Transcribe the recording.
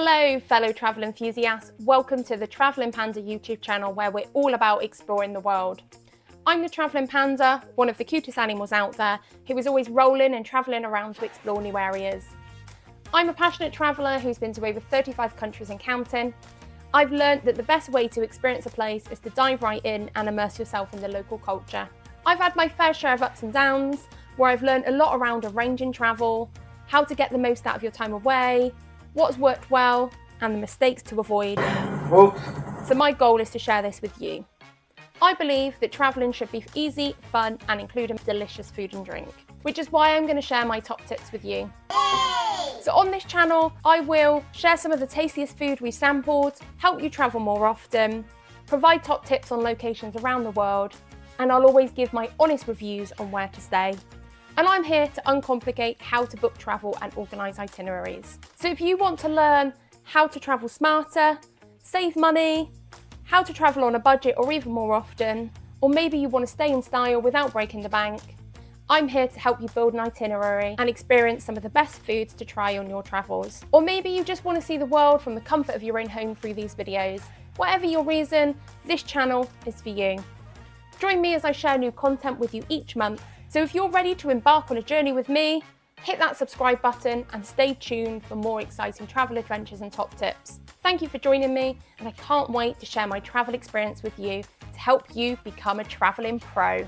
Hello fellow travel enthusiasts, welcome to the Travelling Panda YouTube channel where we're all about exploring the world. I'm the Travelling Panda, one of the cutest animals out there, who is always rolling and travelling around to explore new areas. I'm a passionate traveller who's been to over 35 countries and counting. I've learnt that the best way to experience a place is to dive right in and immerse yourself in the local culture. I've had my fair share of ups and downs, where I've learnt a lot around arranging travel, how to get the most out of your time away, what's worked well, and the mistakes to avoid. Oops. So my goal is to share this with you. I believe that travelling should be easy, fun, and include a delicious food and drink, which is why I'm going to share my top tips with you. So on this channel, I will share some of the tastiest food we've sampled, help you travel more often, provide top tips on locations around the world, and I'll always give my honest reviews on where to stay. And I'm here to uncomplicate how to book travel and organise itineraries. So if you want to learn how to travel smarter, save money, how to travel on a budget or even more often, or maybe you want to stay in style without breaking the bank, I'm here to help you build an itinerary and experience some of the best foods to try on your travels. Or maybe you just want to see the world from the comfort of your own home through these videos. Whatever your reason, this channel is for you. Join me as I share new content with you each month. So if you're ready to embark on a journey with me, hit that subscribe button and stay tuned for more exciting travel adventures and top tips. Thank you for joining me, and I can't wait to share my travel experience with you to help you become a traveling pro.